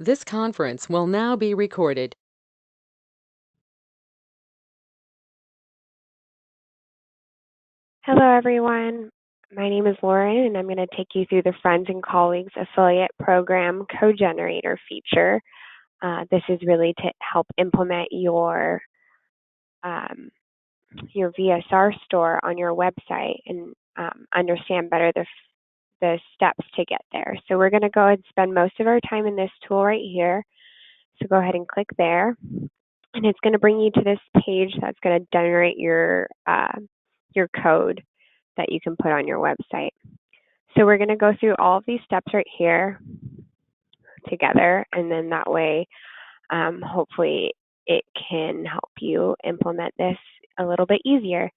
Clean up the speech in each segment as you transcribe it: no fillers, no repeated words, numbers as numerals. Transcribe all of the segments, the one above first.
This conference will now be recorded. Hello, everyone. My name is Lauren, and I'm going to take you through the Friends and Colleagues Affiliate Program Code Generator feature. This is really to help implement your VSR store on your website and understand better the steps to get there. So we're going to go ahead and spend most of our time in this tool right here. So go ahead and click there, and it's going to bring you to this page that's going to generate your code that you can put on your website. So we're going to go through all of these steps right here together, and then that way, hopefully, it can help you implement this a little bit easier.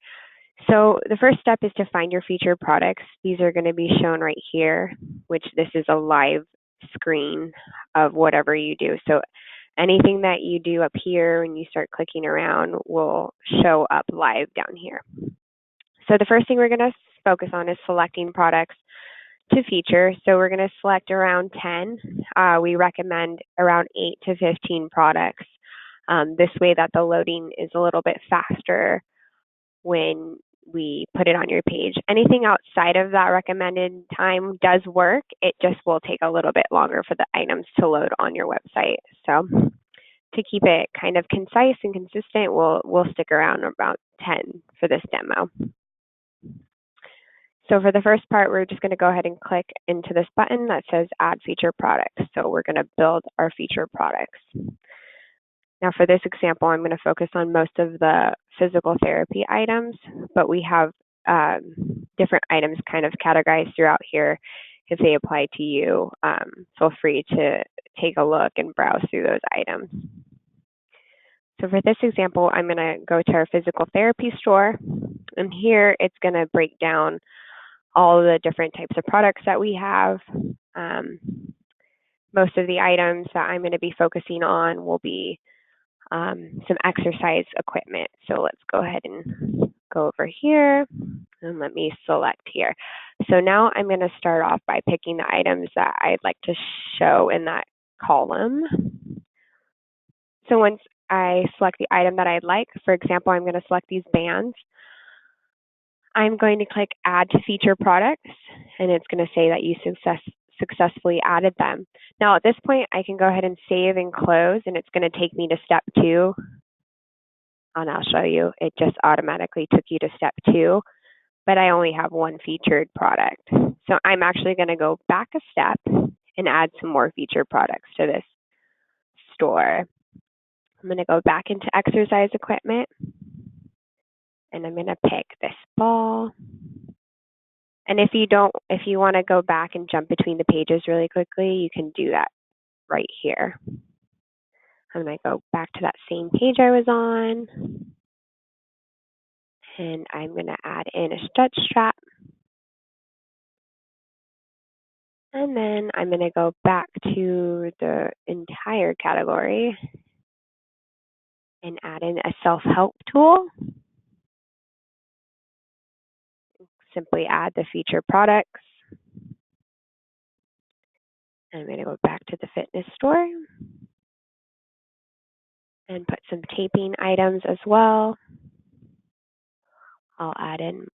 So the first step is to find your featured products. These are going to be shown right here, which this is a live screen of whatever you do. So anything that you do up here when you start clicking around will show up live down here. So the first thing we're going to focus on is selecting products to feature. So we're going to select around 10. We recommend around 8 to 15 products. This way that the loading is a little bit faster when we put it on your page. Anything outside of that recommended time does work. It just will take a little bit longer for the items to load on your website. So to keep it kind of concise and consistent, we'll stick around about 10 for this demo. So for the first part, we're just going to go ahead and click into this button that says Add Feature Products. So we're going to build our feature products. Now for this example, I'm going to focus on most of the physical therapy items, but we have different items kind of categorized throughout here. If they apply to you, feel free to take a look and browse through those items. So for this example, I'm going to go to our physical therapy store, and here it's going to break down all the different types of products that we have. Most of the items that I'm going to be focusing on will be some exercise equipment. So let's go ahead and go over here, and let me select here. So now I'm going to start off by picking the items that I'd like to show in that column. So once I select the item that I'd like, for example, I'm going to select these bands. I'm going to click Add to Feature Products, and it's going to say that you successfully added them. Now at this point, I can go ahead and save and close, and it's going to take me to step 2. And I'll show you, it just automatically took you to step 2, but I only have one featured product. So I'm actually going to go back a step and add some more featured products to this store. I'm going to go back into exercise equipment, and I'm going to pick this ball. And if you want to go back and jump between the pages really quickly, you can do that right here. I'm going to go back to that same page I was on, and I'm going to add in a stretch strap. And then I'm going to go back to the entire category and add in a self-help tool. Simply add the feature products. I'm going to go back to the fitness store and put some taping items as well. I'll add in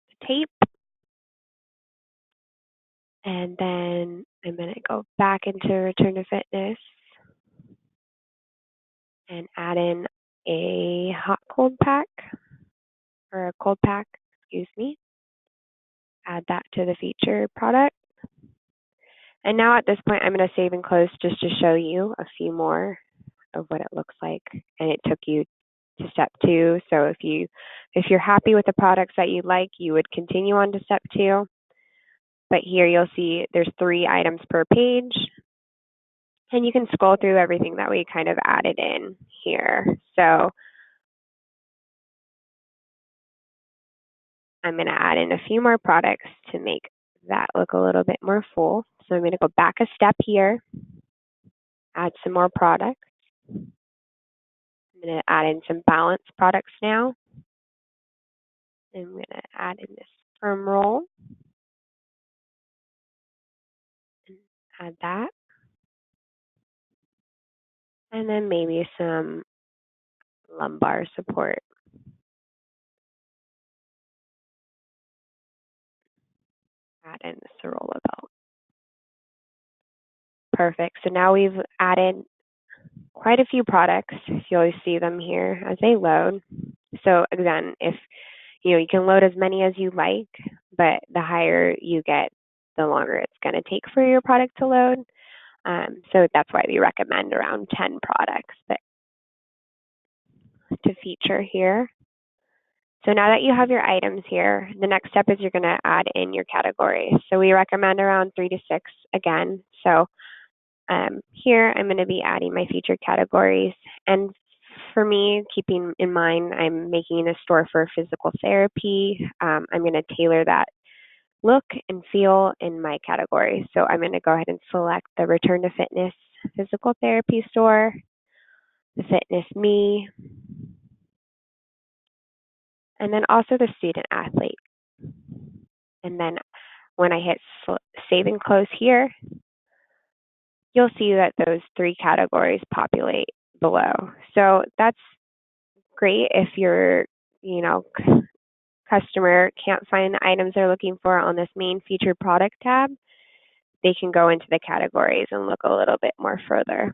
the tape. And then I'm going to go back into Return to Fitness and add in a hot cold pack, or a cold pack, excuse me. Add that to the feature product. And now at this point, I'm going to save and close just to show you a few more of what it looks like. And it took you to step 2. So if you're happy with the products that you like, you would continue on to step 2. But here you'll see there's 3 items per page. And you can scroll through everything that we kind of added in here. So I'm going to add in a few more products to make that look a little bit more full. So I'm going to go back a step here, add some more products. I'm going to add in some balance products now. I'm going to add in this firm roll. And add that. And then maybe some lumbar support. Add in the Sorolla belt. Perfect. So now we've added quite a few products. You'll see them here as they load. So again, if you can load as many as you like, but the higher you get, the longer it's going to take for your product to load. So that's why we recommend around 10 products to feature here. So now that you have your items here, the next step is you're going to add in your categories. So we recommend around 3 to 6 again. So here I'm going to be adding my featured categories. And for me, keeping in mind I'm making a store for physical therapy, I'm going to tailor that look and feel in my category. So I'm going to go ahead and select the Return to Fitness Physical Therapy Store, the Fitness Me, and then also the Student Athlete. And then when I hit Save and Close here, you'll see that those 3 categories populate below. So that's great if your customer can't find the items they're looking for on this main featured product tab. They can go into the categories and look a little bit more further.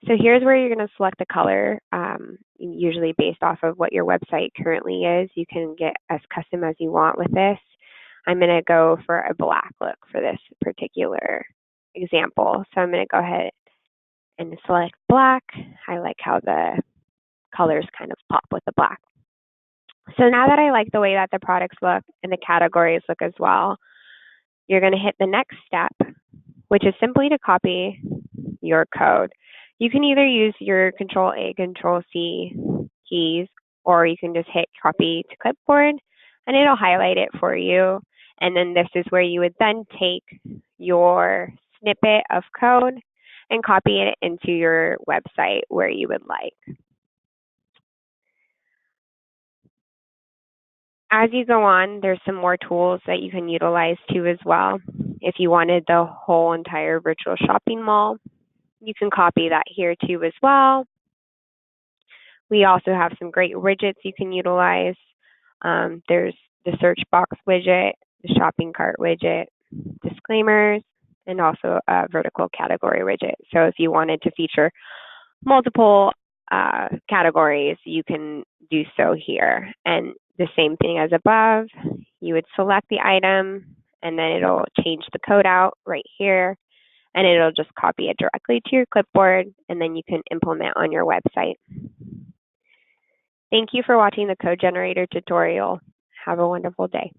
So here's where you're going to select the color, usually based off of what your website currently is. You can get as custom as you want with this. I'm going to go for a black look for this particular example. So I'm going to go ahead and select black. I like how the colors kind of pop with the black. So now that I like the way that the products look and the categories look as well, you're going to hit the next step, which is simply to copy your code. You can either use your Control-A, Control-C keys, or you can just hit copy to clipboard, and it'll highlight it for you. And then this is where you would then take your snippet of code and copy it into your website where you would like. As you go on, there's some more tools that you can utilize too as well. If you wanted the whole entire virtual shopping mall, you can copy that here too as well. We also have some great widgets you can utilize. There's the search box widget, the shopping cart widget, disclaimers, and also a vertical category widget. So if you wanted to feature multiple categories, you can do so here. And the same thing as above, you would select the item, and then it'll change the code out right here, and it'll just copy it directly to your clipboard, and then you can implement on your website. Thank you for watching the Code Generator tutorial. Have a wonderful day.